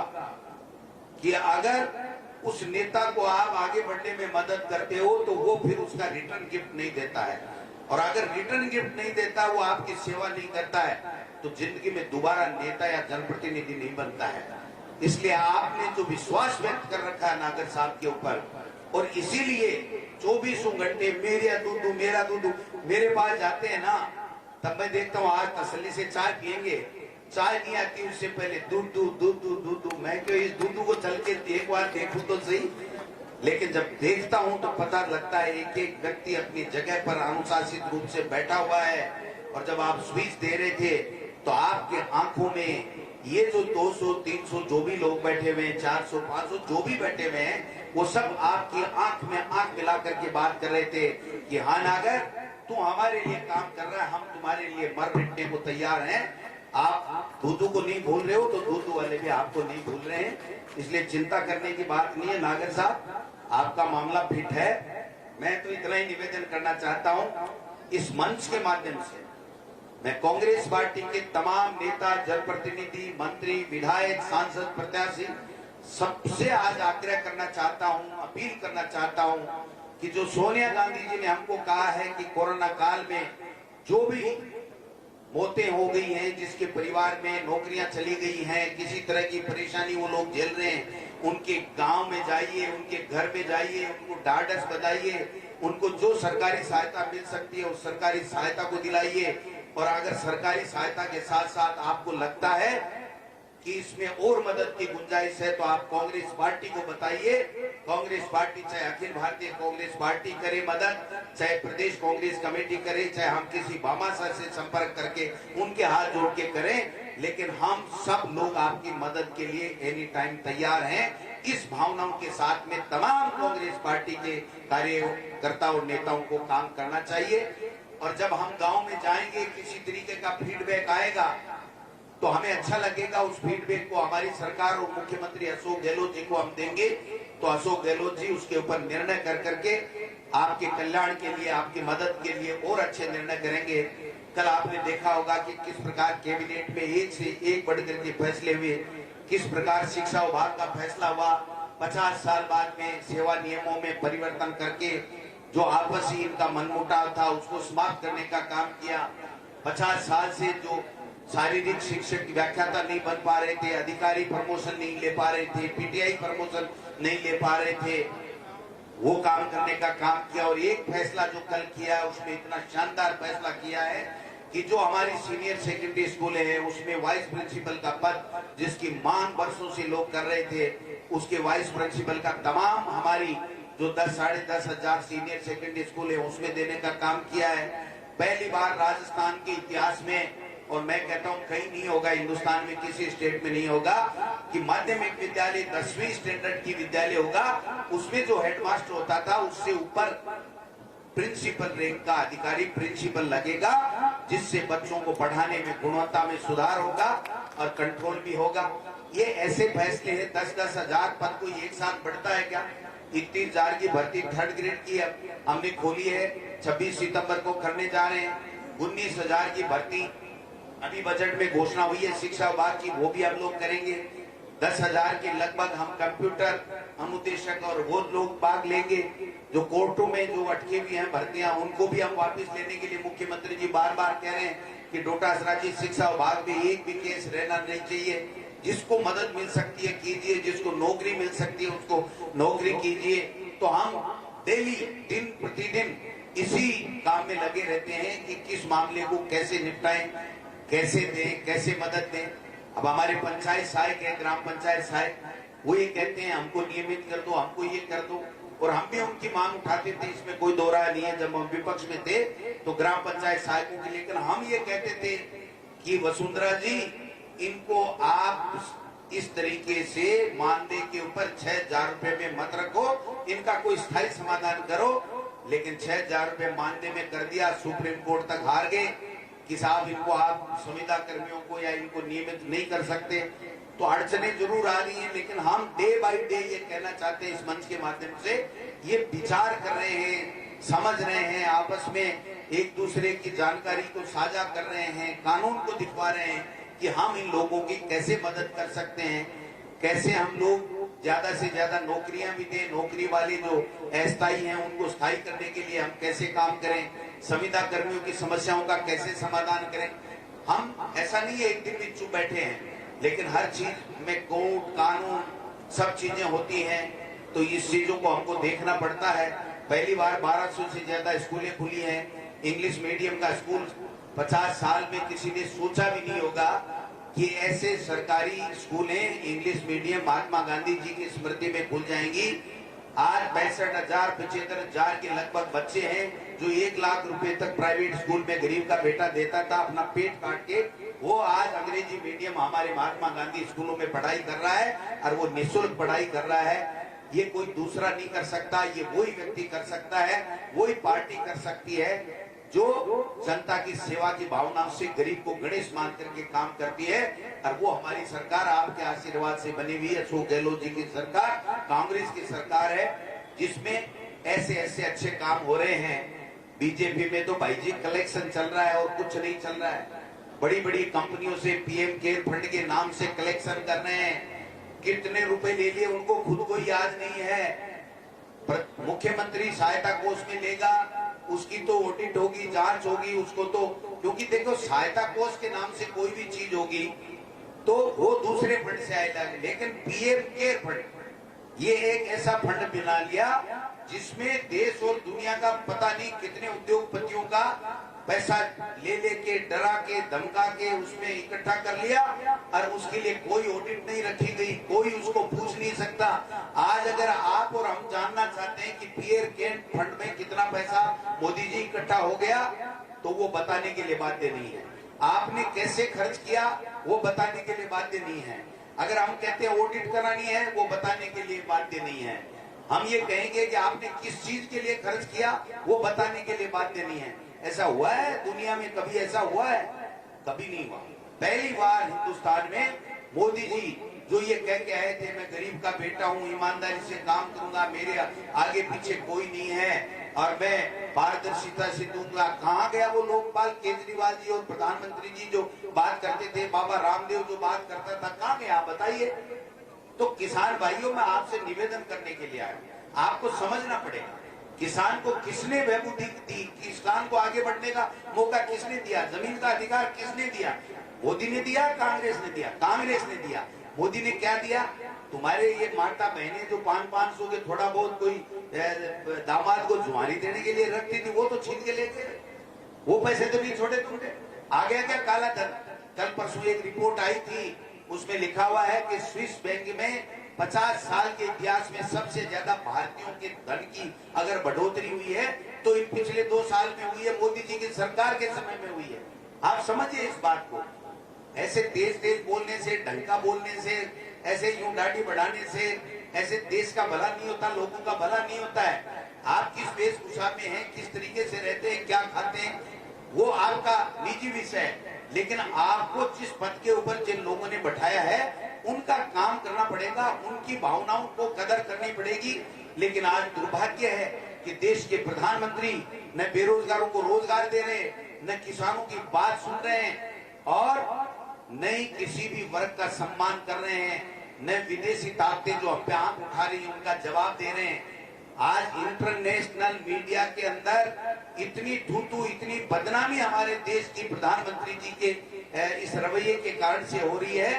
कि अगर उस नेता को आप आगे बढ़ने में मदद करते हो तो वो फिर उसका रिटर्न गिफ्ट नहीं देता है। और अगर रिटर्न गिफ्ट नहीं देता, वो आपकी सेवा नहीं करता है, तो जिंदगी में दोबारा नेता या जनप्रतिनिधि नहीं बनता है। इसलिए आपने जो विश्वास व्यक्त कर रखा है नागर साहब के ऊपर, और इसीलिए 24 घंटे मेरा दूधू मेरा दूधू मेरे पास जाते हैं ना, तब मैं देखता हूँ आज तसल्ली से चाय पियेंगे, चाय नहीं आती उससे पहले दूधू दूधू दूधू। मैं क्यों इस दूधू को चल के एक बार देखूं तो सही, लेकिन जब देखता हूं तो पता लगता है एक एक व्यक्ति अपनी जगह पर अनुशासित रूप से बैठा हुआ है। और जब आप स्पीच दे रहे थे तो आपके आंखों में ये जो 200 300 जो भी लोग बैठे हुए हैं, 400 500 जो भी बैठे हुए हैं, वो सब आपकी आंख में आंख मिला करके बात कर रहे थे कि हाँ नागर, तू हमारे लिए काम कर रहा है, हम तुम्हारे लिए मर मिटने को तैयार हैं। आप दूधू को नहीं भूल रहे हो तो दूधू वाले भी आपको नहीं भूल रहे हैं। इसलिए चिंता करने की बात नहीं है नागर साहब, आपका मामला फिट है। मैं तो इतना ही निवेदन करना चाहता हूं, इस मंच के माध्यम से मैं कांग्रेस पार्टी के तमाम नेता, जनप्रतिनिधि, मंत्री, विधायक, सांसद, प्रत्याशी सबसे आज आग्रह करना चाहता हूं, अपील करना चाहता हूं कि जो सोनिया गांधी जी ने हमको कहा है कि कोरोना काल में जो भी मौतें हो गई हैं, जिसके परिवार में नौकरियां चली गई हैं, किसी तरह की परेशानी वो लोग झेल रहे हैं, उनके गांव में जाइए, उनके घर में जाइए, उनको ढाढ़स बधाइए, उनको जो सरकारी सहायता मिल सकती है उस सरकारी सहायता को दिलाइए। और अगर सरकारी सहायता के साथ साथ आपको लगता है कि इसमें और मदद की गुंजाइश है तो आप कांग्रेस पार्टी को बताइए। कांग्रेस पार्टी चाहे अखिल भारतीय कांग्रेस पार्टी करे मदद, चाहे प्रदेश कांग्रेस कमेटी करे, चाहे हम किसी भामाशाह से संपर्क करके उनके हाथ जोड़ के करें, लेकिन हम सब लोग आपकी मदद के लिए एनी टाइम तैयार हैं। इस भावनाओं के साथ में तमाम कांग्रेस पार्टी के कार्यकर्ता और नेताओं को काम करना चाहिए। और जब हम गांव में जाएंगे, किसी तरीके का फीडबैक आएगा तो हमें अच्छा लगेगा। उस फीडबैक को हमारी सरकार और मुख्यमंत्री अशोक गहलोत जी को हम देंगे, तो अशोक गहलोत जी उसके ऊपर निर्णय कर करके आपके कल्याण के लिए, आपकी मदद के लिए और अच्छे निर्णय करेंगे। कल आपने देखा होगा कि किस प्रकार कैबिनेट में एक से एक बढ़कर के फैसले हुए, किस प्रकार शिक्षा विभाग का फैसला हुआ। 50 साल बाद में सेवा नियमों में परिवर्तन करके जो आपसी इनका मनमुटाव था उसको समाप्त करने का काम किया। 50 साल से जो शारीरिक शिक्षक की व्याख्याता नहीं बन पा रहे थे, अधिकारी प्रमोशन नहीं ले पा रहे थे, पीटीआई प्रमोशन नहीं ले पा रहे थे, वो काम करने का काम किया। और एक फैसला जो कल किया है उसमें इतना शानदार फैसला किया है कि जो हमारी सीनियर सेकेंडरी स्कूल है उसमें वाइस प्रिंसिपल का पद जिसकी मांग वर्षों से लोग कर रहे थे, उसके वाइस प्रिंसिपल का तमाम हमारी जो 10-10.5 हजार सीनियर सेकेंडरी स्कूल है उसमें देने का काम किया है। पहली बार राजस्थान के इतिहास में, और मैं कहता हूं कहीं नहीं होगा, हिंदुस्तान में किसी स्टेट में नहीं होगा, कि माध्यमिक विद्यालय 10वीं स्टैंडर्ड की विद्यालय होगा, उसमें जो हेडमास्टर होता था उससे ऊपर प्रिंसिपल रैंक का अधिकारी प्रिंसिपल लगेगा, जिससे बच्चों को पढ़ाने में गुणवत्ता में सुधार होगा और कंट्रोल भी होगा। ये ऐसे फैसले हैं। 10-10 हजार पद कोई एक साथ बढ़ता है क्या? 31,000 की भर्ती थर्ड ग्रेड की हमने खोली है, 26 सितंबर को करने जा रहे हैं। 19,000 की भर्ती अभी बजट में घोषणा हुई है शिक्षा विभाग की, वो भी हम लोग करेंगे। 10,000 के लगभग हम कंप्यूटर अनुदेशक और वो लोग भाग लेंगे। जो कोर्टों में जो अटके हुए हैं भर्तियां, उनको भी हम वापस लेने के लिए मुख्यमंत्री जी बार बार कह रहे हैं कि डोटासरा जी शिक्षा विभाग में एक भी केस रहना नहीं चाहिए। जिसको मदद मिल सकती है कीजिए, जिसको नौकरी मिल सकती है उसको नौकरी कीजिए। तो हम डेली दिन प्रतिदिन इसी काम में लगे रहते हैं कि किस मामले को कैसे निपटाएं, कैसे दें, कैसे मदद दें। अब हमारे पंचायत सहायक है, ग्राम पंचायत सहायक, वो ये कहते हैं हमको नियमित कर दो, हमको ये कर दो, और हम भी उनकी मांग उठाते थे, इसमें कोई दो राय नहीं है। जब हम विपक्ष में थे तो ग्राम पंचायत सहायकों के लेकर हम ये कहते थे कि वसुंधरा जी, इनको आप इस तरीके से मानदेय के ऊपर 6,000 रुपए में मत रखो, इनका कोई स्थायी समाधान करो। लेकिन 6,000 रुपए मानदेय में कर दिया, सुप्रीम कोर्ट तक हार गए कि साहब इनको आप संविदा कर्मियों को या इनको नियमित नहीं कर सकते। तो अड़चनें जरूर आ रही हैं, लेकिन हम डे बाय डे ये कहना चाहते हैं इस मंच के माध्यम से, ये विचार कर रहे हैं, समझ रहे हैं, आपस में एक दूसरे की जानकारी को साझा कर रहे हैं, कानून को दिखवा रहे हैं कि हम इन लोगों की कैसे मदद कर सकते हैं, कैसे हम लोग ज्यादा से ज्यादा नौकरियां भी दें, नौकरी वाले जो अस्थायी हैं उनको स्थायी करने के लिए हम कैसे काम करें, संविदा कर्मियों की समस्याओं का कैसे समाधान करें। हम ऐसा नहीं है एक दिन भी चुप बैठे हैं, लेकिन हर चीज में कोर्ट कानून सब चीजें होती हैं, तो इस चीजों को हमको देखना पड़ता है। पहली बार 1200 से ज्यादा स्कूलें खुली हैं, इंग्लिश मीडियम का स्कूल 50 साल में किसी ने सोचा भी नहीं होगा कि ऐसे सरकारी स्कूलें इंग्लिश मीडियम महात्मा गांधी जी की स्मृति में खुल जाएंगी। आज 65,000-75,000 के लगभग बच्चे हैं जो 1 लाख रुपए तक प्राइवेट स्कूल में गरीब का बेटा देता था अपना पेट काट के, वो आज अंग्रेजी मीडियम हमारे महात्मा गांधी स्कूलों में पढ़ाई कर रहा है और वो निःशुल्क पढ़ाई कर रहा है। ये कोई दूसरा नहीं कर सकता, ये वही व्यक्ति कर सकता है, वही पार्टी कर सकती है जो जनता की सेवा की भावना से गरीब को गणेश मान करके काम करती है। और वो हमारी सरकार आपके आशीर्वाद से बनी हुई अशोक गहलोत जी की सरकार, कांग्रेस की सरकार है, जिसमें ऐसे ऐसे अच्छे काम हो रहे हैं। बीजेपी में तो भाई जी कलेक्शन चल रहा है और कुछ नहीं चल रहा है। बड़ी बड़ी कंपनियों से पीएम केयर फंड के नाम से कलेक्शन कर रहे हैं, कितने रुपए ले लिए उनको खुद को याद नहीं है। मुख्यमंत्री सहायता कोष में लेगा, उसकी तो ऑडिट होगी, जांच होगी, उसको तो, क्योंकि देखो सहायता कोष के नाम से कोई भी चीज होगी तो वो दूसरे फंड से आएगा। लेकिन पीएम केयर फंड ये एक ऐसा फंड बना लिया जिसमें देश और दुनिया का पता नहीं कितने उद्योगपतियों का पैसा ले लेके डरा के धमका के उसमें इकट्ठा कर लिया और उसके लिए कोई ऑडिट नहीं रखी गई, कोई उसको पूछ नहीं सकता। आज अगर आप और हम जानना चाहते हैं कि पीयर केंट फंड में कितना पैसा मोदी जी इकट्ठा हो गया, तो वो बताने के लिए बाध्य नहीं है। आपने कैसे खर्च किया वो बताने के लिए बाध्य नहीं है। अगर हम कहते हैं ऑडिट करानी है, वो बताने के लिए बाध्य नहीं है। हम ये कहेंगे कि आपने किस चीज के लिए खर्च किया, वो बताने के लिए बाध्य नहीं है। ऐसा हुआ है दुनिया में? कभी ऐसा हुआ है? कभी नहीं हुआ। पहली बार हिंदुस्तान में मोदी जी जो ये कह के आए थे, मैं गरीब का बेटा हूं, ईमानदारी से काम करूंगा, मेरे आगे पीछे कोई नहीं है और मैं पारदर्शिता से दूंगा। कहाँ गया वो लोकपाल केजरीवाल जी और प्रधानमंत्री जी जो बात करते थे, बाबा रामदेव जो बात करता था, कहाँ गया बताइए? तो किसान भाइयों, मैं आपसे निवेदन करने के लिए आया, आपको समझना पड़ेगा किसान को किसने बेबूती दी, किसान को आगे बढ़ने का मौका किसने दिया, जमीन का अधिकार किसने दिया? मोदी ने दिया, कांग्रेस ने दिया? कांग्रेस ने दिया। मोदी ने क्या दिया? तुम्हारे ये माता बहनें जो 500 के थोड़ा बहुत कोई दामाद को जुआरी देने के लिए रखती थी, वो तो छीन के ले गए। वो पैसे तो नहीं छोड़े तुमने। आ गया क्या काला धन? कल परसों एक रिपोर्ट आई थी, उसमें लिखा हुआ है कि स्विस बैंक में 50 साल के इतिहास में सबसे ज्यादा भारतीयों के धन की अगर बढ़ोतरी हुई है तो इन पिछले 2 साल में हुई है, मोदी जी की सरकार के समय में हुई है। आप समझिए इस बात को। ऐसे तेज तेज बोलने से, ढंका बोलने से, ऐसे यूं दाढ़ी बढ़ाने से ऐसे देश का भला नहीं होता, लोगों का भला नहीं होता है। आप किस वेशभूषा में हैं, किस तरीके से रहते हैं, क्या खाते हैं, वो आपका निजी विषय है। लेकिन आपको जिस पद के ऊपर जिन लोगों ने बैठाया है उनका काम करना पड़ेगा, उनकी भावनाओं को कदर करनी पड़ेगी। लेकिन आज दुर्भाग्य है कि देश के प्रधानमंत्री न बेरोजगारों को रोजगार दे रहे, न किसानों की बात सुन रहे हैं और न ही किसी भी वर्ग का सम्मान कर रहे हैं, न विदेशी ताकतें जो पे आंख उठा रही है उनका जवाब दे रहे हैं। आज इंटरनेशनल मीडिया के अंदर इतनी थूथू, इतनी बदनामी हमारे देश की प्रधानमंत्री जी के इस रवैये के कारण से हो रही है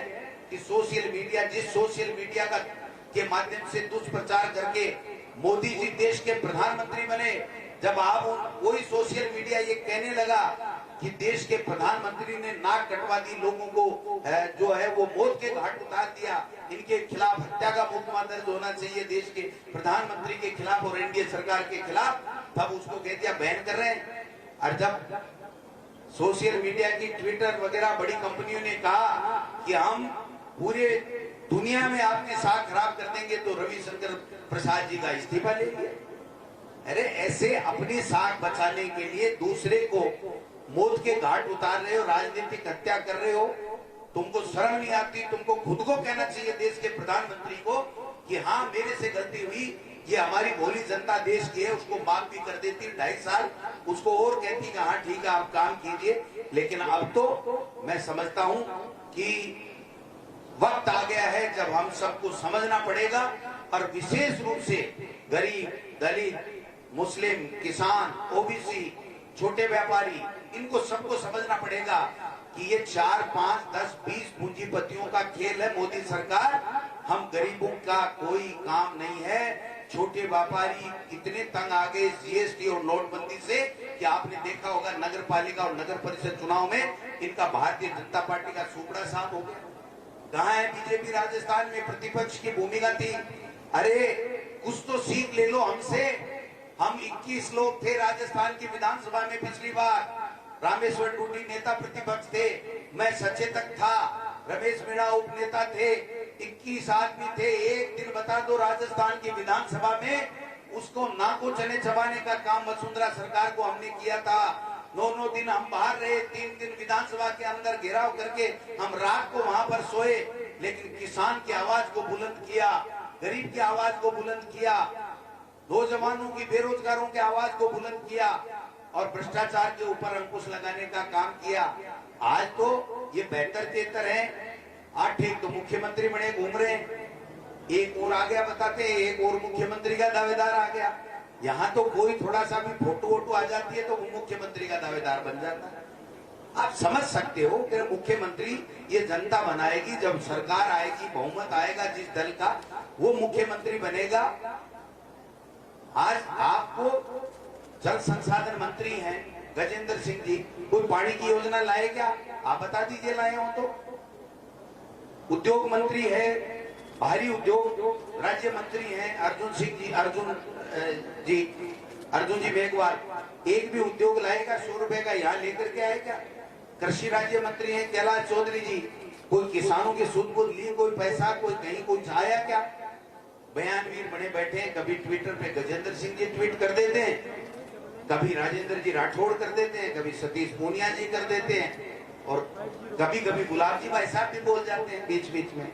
कि सोशल मीडिया, जिस सोशल मीडिया का के माध्यम से दुष्प्रचार करके मोदी जी देश के प्रधानमंत्री बने, जब आप वही सोशल मीडिया ये कहने लगा कि देश के प्रधानमंत्री ने नाक कटवा दी, लोगों को जो है वो मौत के घाट उतार दिया, इनके खिलाफ हत्या का मुकदमा दर्ज होना चाहिए देश के प्रधानमंत्री के खिलाफ और एनडीए सरकार के खिलाफ, तब उसको कह दिया बैन कर रहे हैं। और जब सोशल मीडिया की ट्विटर वगैरह बड़ी कंपनियों ने कहा कि हम पूरे दुनिया में आपकी साख खराब कर देंगे, तो रविशंकर प्रसाद जी का इस्तीफा ले लिया। अरे ऐसे अपनी साख बचाने के लिए दूसरे को मौत के घाट उतार रहे हो, राजनीतिक हत्या कर रहे हो, तुमको शर्म नहीं आती? तुमको खुद को कहना चाहिए देश के प्रधानमंत्री को कि हाँ मेरे से गलती हुई, ये हमारी भोली जनता देश की है, उसको माफ भी कर देती 2.5 साल, उसको और कहती कि हाँ ठीक है आप काम कीजिए। लेकिन अब तो मैं समझता हूं कि वक्त आ गया है जब हम सबको समझना पड़ेगा और विशेष रूप से गरीब, दलित, मुस्लिम, किसान, ओबीसी, छोटे व्यापारी, इनको सबको समझना पड़ेगा कि ये 4, 5, 10, 20 पूंजीपतियों का खेल है मोदी सरकार। हम गरीबों का कोई काम नहीं है। छोटे व्यापारी इतने तंग आ गए जीएसटी और नोटबंदी से कि आपने देखा होगा नगर पालिका और नगर परिषद चुनाव में इनका भारतीय जनता पार्टी का सुपड़ा साफ हो गया। कहाँ है बीजेपी? राजस्थान में प्रतिपक्ष की भूमिका थी। अरे कुछ तो सीख ले लो हमसे। हम 21 लोग थे राजस्थान की विधानसभा में पिछली बार। रामेश्वर टूटी नेता प्रतिपक्ष थे, मैं सचेतक था, रमेश मीणा उप नेता थे, 21 आदमी थे। एक दिन बता दो राजस्थान की विधानसभा में उसको नाको चने चबाने का काम वसुंधरा सरकार को हमने किया था। 9 दिन हम बाहर रहे, 3 दिन विधानसभा के अंदर घेराव करके हम रात को वहां पर सोए, लेकिन किसान की आवाज को बुलंद किया, गरीब की आवाज को बुलंद किया, नौजवानों की, बेरोजगारों की आवाज को बुलंद किया और भ्रष्टाचार के ऊपर अंकुश लगाने का काम किया। आज तो ये बेहतर तेतर है। 8 एक तो मुख्यमंत्री बने घूम रहे हैं, एक और आ गया बताते, एक और मुख्यमंत्री का दावेदार आ गया। यहाँ तो कोई थोड़ा सा भी फोटो वोटो आ जाती है तो वो मुख्यमंत्री का दावेदार बन जाता है। आप समझ सकते हो कि मुख्यमंत्री ये जनता बनाएगी, जब सरकार आएगी, बहुमत आएगा जिस दल का, वो मुख्यमंत्री बनेगा। आज आपको जल संसाधन मंत्री हैं गजेंद्र सिंह जी, कोई पानी की योजना लाए क्या? आप बता दीजिए लाए हो तो। उद्योग मंत्री है, भारी उद्योग राज्य मंत्री हैं अर्जुन जी मेघवाल, एक भी उद्योग लाएगा 100 रुपए का यहाँ लेकर के आए क्या? कृषि राज्य मंत्री हैं कैलाश चौधरी जी, कोई किसानों की सूद बूद ली, कोई पैसा कोई कहीं कोई आया क्या? बयानवीर बने बैठे हैं, कभी ट्विटर पे गजेंद्र सिंह जी ट्वीट कर देते हैं, कभी राजेंद्र जी राठौड़ कर देते हैं, कभी सतीश पूनिया जी कर देते हैं, और कभी कभी गुलाब जी भाई साहब भी बोल जाते हैं बीच बीच में,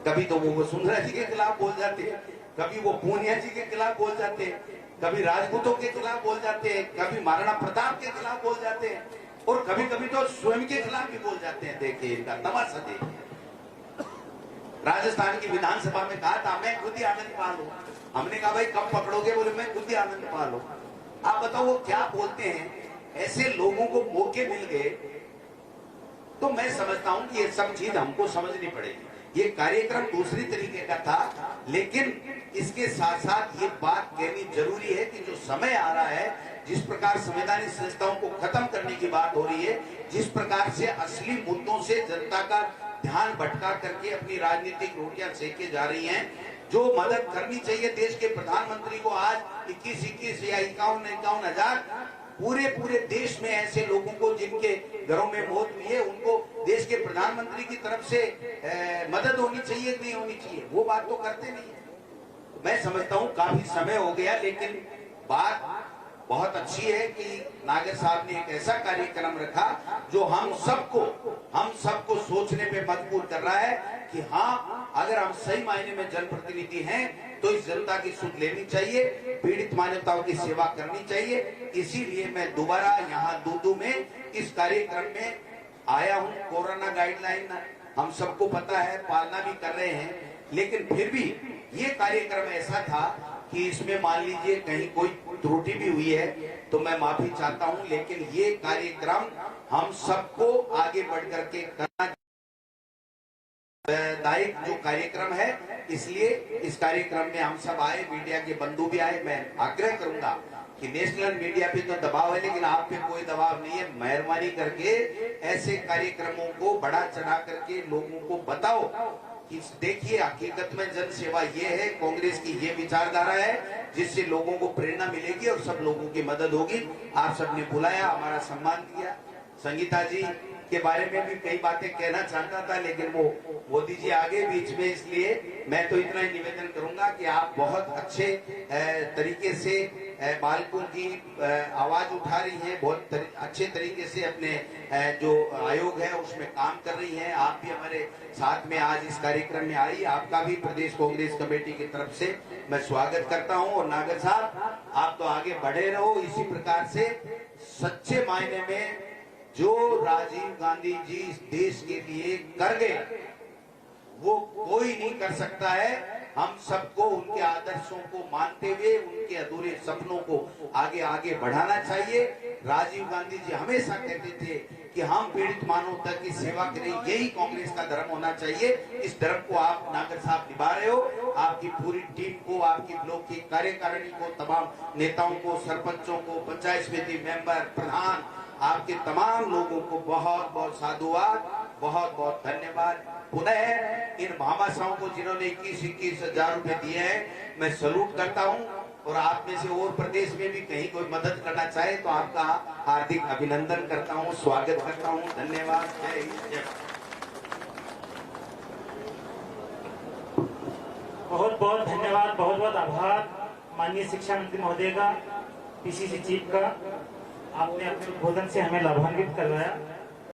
कभी तो वो वसुंधरा जी के खिलाफ बोल जाते हैं, कभी वो पूनिया जी के खिलाफ बोल जाते हैं, कभी राजपूतों के खिलाफ बोल जाते हैं, कभी महाराणा प्रताप के खिलाफ बोल जाते हैं, और कभी कभी तो स्वयं के खिलाफ भी बोल जाते हैं। देखिए इनका तमाशा देखिए। राजस्थान की विधानसभा में कहा था मैं खुद ही आनंद पाल हूं, हमने कहा भाई कब पकड़ोगे? बोले मैं खुद ही आनंद पाल हूं। आप बताओ वो क्या बोलते हैं? ऐसे लोगों को मौके मिल गए तो मैं समझता हूं कि ये सब चीज हमको समझनी पड़ेगी। ये कार्यक्रम दूसरी तरीके का था, लेकिन इसके साथ साथ ये बात कहनी जरूरी है कि जो समय आ रहा है, जिस प्रकार संवैधानिक संस्थाओं को खत्म करने की बात हो रही है, जिस प्रकार से असली मुद्दों से जनता का ध्यान भटका करके अपनी राजनीतिक रोटियां सेके जा रही हैं, जो मदद करनी चाहिए देश के प्रधानमंत्री को। आज 21 या 51 हजार पूरे देश में ऐसे लोगों को जिनके घरों में मौत हुई है, उनको देश के प्रधानमंत्री की तरफ से मदद होनी चाहिए कि नहीं होनी चाहिए? वो बात तो करते नहीं है। मैं समझता हूं काफी समय हो गया, लेकिन बात बहुत अच्छी है कि नागर साहब ने एक ऐसा कार्यक्रम रखा जो हम सबको सोचने पे मजबूर कर रहा है कि हाँ, अगर हम सही मायने में जनप्रतिनिधि हैं तो इस जनता की सुध लेनी चाहिए, पीड़ित मानवताओं की सेवा करनी चाहिए। इसीलिए मैं दोबारा यहाँ दूदू में इस कार्यक्रम में आया हूँ। कोरोना गाइडलाइन हम सबको पता है, पालना भी कर रहे हैं, लेकिन फिर भी ये कार्यक्रम ऐसा था कि इसमें मान लीजिए कहीं कोई त्रुटि भी हुई है तो मैं माफी चाहता हूं, लेकिन ये कार्यक्रम हम सबको आगे बढ़ करके करना दायिक जो कार्यक्रम है, इसलिए इस कार्यक्रम में हम सब आए, मीडिया के बंधु भी आए। मैं आग्रह करूंगा कि नेशनल मीडिया पे तो दबाव है, लेकिन आप पे कोई दबाव नहीं है। मेहरबानी करके ऐसे कार्यक्रमों को बढ़ा चढ़ा करके लोगों को बताओ कि देखिए हकीकत में जन सेवा ये है, कांग्रेस की ये विचारधारा है, जिससे लोगों को प्रेरणा मिलेगी और सब लोगों की मदद होगी। आप सबने बुलाया, हमारा सम्मान किया। संगीता जी के बारे में भी कई बातें कहना चाहता था, लेकिन वो मोदी जी आगे बीच में, इसलिए मैं तो इतना ही निवेदन करूंगा कि आप बहुत अच्छे तरीके से बालकों की आवाज उठा रही हैं, बहुत अच्छे तरीके से अपने जो आयोग है उसमें काम कर रही हैं। आप भी हमारे साथ में आज इस कार्यक्रम में आई, आपका भी प्रदेश कांग्रेस कमेटी की तरफ से मैं स्वागत करता हूं। और नागर साहब, आप तो आगे बढ़े रहो इसी प्रकार से। सच्चे मायने में जो राजीव गांधी जी इस देश के लिए कर गए वो कोई नहीं कर सकता है। हम सबको उनके आदर्शों को मानते हुए उनके अधूरे सपनों को आगे आगे बढ़ाना चाहिए। राजीव गांधी जी हमेशा कहते थे कि हम पीड़ित मानवता की सेवा करें, यही कांग्रेस का धर्म होना चाहिए। इस धर्म को आप नागर साहब निभा रहे हो। आपकी पूरी टीम को, आपकी ब्लॉक की कार्यकारिणी को, तमाम नेताओं को, सरपंचों को, पंचायत समिति मेंबर, प्रधान, आपके तमाम लोगों को बहुत बहुत साधुवाद, बहुत बहुत धन्यवाद। पुनः इन भामाशाहों को जिन्होंने 21 हजार रुपए दिए हैं, मैं सलूट करता हूं। और आप में से और प्रदेश में भी कहीं कोई मदद करना चाहे तो आपका हार्दिक अभिनंदन करता हूं, स्वागत करता हूं। धन्यवाद। जय हिंद। बहुत बहुत धन्यवाद, बहुत बहुत आभार माननीय शिक्षा मंत्री महोदय का, पीसीसी चीफ का। आपने अपने उद्बोधन से हमें लाभान्वित करवाया।